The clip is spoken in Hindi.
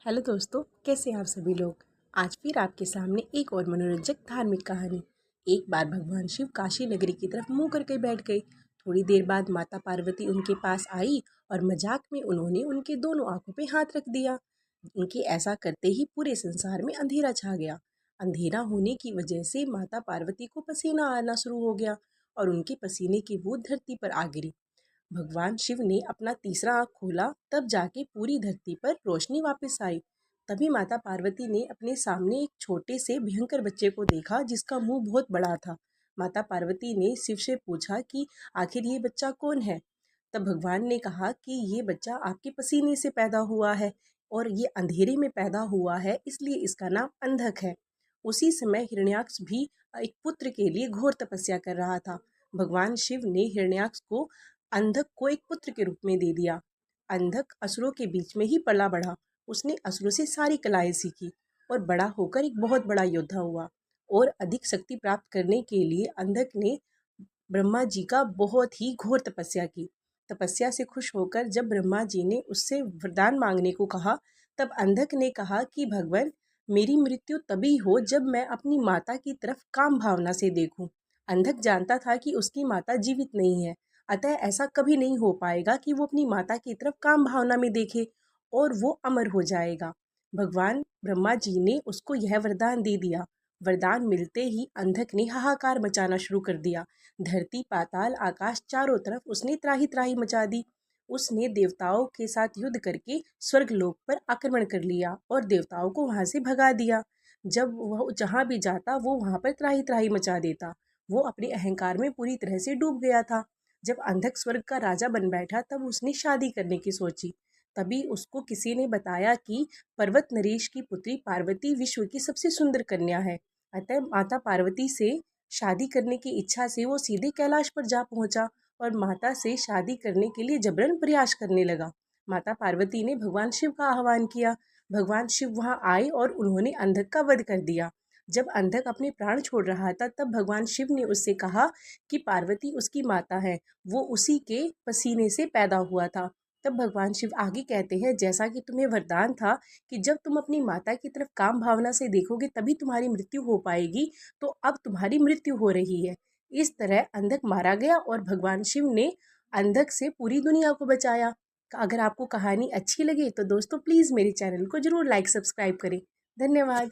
हेलो दोस्तों, कैसे हैं आप सभी लोग। आज फिर आपके सामने एक और मनोरंजक धार्मिक कहानी। एक बार भगवान शिव काशी नगरी की तरफ मुंह करके बैठ गए। थोड़ी देर बाद माता पार्वती उनके पास आई और मजाक में उन्होंने उनके दोनों आंखों पे हाथ रख दिया। उनके ऐसा करते ही पूरे संसार में अंधेरा छा गया। अंधेरा होने की वजह से माता पार्वती को पसीना आना शुरू हो गया और उनके पसीने की बूंद धरती पर आ गिरी। भगवान शिव ने अपना तीसरा आँख खोला, तब जाके पूरी धरती पर रोशनी वापस आई। तभी माता पार्वती ने अपने सामने एक छोटे से भयंकर बच्चे को देखा जिसका मुंह बहुत बड़ा था। माता पार्वती ने शिव से पूछा कि आखिर ये बच्चा कौन है। तब भगवान ने कहा कि ये बच्चा आपके पसीने से पैदा हुआ है और ये अंधेरे में पैदा हुआ है, इसलिए इसका नाम अंधक है। उसी समय हिरण्याक्ष भी एक पुत्र के लिए घोर तपस्या कर रहा था। भगवान शिव ने हिरण्याक्ष को अंधक को एक पुत्र के रूप में दे दिया। अंधक असुरों के बीच में ही पला बढ़ा। उसने असुरों से सारी कलाएं सीखी और बड़ा होकर एक बहुत बड़ा योद्धा हुआ। और अधिक शक्ति प्राप्त करने के लिए अंधक ने ब्रह्मा जी का बहुत ही घोर तपस्या की। तपस्या से खुश होकर जब ब्रह्मा जी ने उससे वरदान मांगने को कहा, तब अंधक ने कहा कि भगवान, मेरी मृत्यु तभी हो जब मैं अपनी माता की तरफ काम भावना से देखूं। अंधक जानता था कि उसकी माता जीवित नहीं है, अतः ऐसा कभी नहीं हो पाएगा कि वो अपनी माता की तरफ काम भावना में देखे और वो अमर हो जाएगा। भगवान ब्रह्मा जी ने उसको यह वरदान दे दिया। वरदान मिलते ही अंधक ने हाहाकार मचाना शुरू कर दिया। धरती, पाताल, आकाश, चारों तरफ उसने त्राही त्राही मचा दी। उसने देवताओं के साथ युद्ध करके स्वर्ग लोक पर आक्रमण कर लिया और देवताओं को वहां से भगा दिया। जब वह जहां भी जाता वो वहां पर त्राही त्राही मचा देता। वो अपने अहंकार में पूरी तरह से डूब गया था। जब अंधक स्वर्ग का राजा बन बैठा तब उसने शादी करने की सोची। तभी उसको किसी ने बताया कि पर्वत नरेश की पुत्री पार्वती विश्व की सबसे सुंदर कन्या है। अतः माता पार्वती से शादी करने की इच्छा से वो सीधे कैलाश पर जा पहुंचा और माता से शादी करने के लिए जबरन प्रयास करने लगा। माता पार्वती ने भगवान शिव का आह्वान किया। भगवान शिव वहां आए और उन्होंने अंधक का वध कर दिया। जब अंधक अपने प्राण छोड़ रहा था तब भगवान शिव ने उससे कहा कि पार्वती उसकी माता है, वो उसी के पसीने से पैदा हुआ था। तब भगवान शिव आगे कहते हैं, जैसा कि तुम्हें वरदान था कि जब तुम अपनी माता की तरफ काम भावना से देखोगे तभी तुम्हारी मृत्यु हो पाएगी, तो अब तुम्हारी मृत्यु हो रही है। इस तरह अंधक मारा गया और भगवान शिव ने अंधक से पूरी दुनिया को बचाया। अगर आपको कहानी अच्छी लगे तो दोस्तों प्लीज़ मेरे चैनल को ज़रूर लाइक सब्सक्राइब करें। धन्यवाद।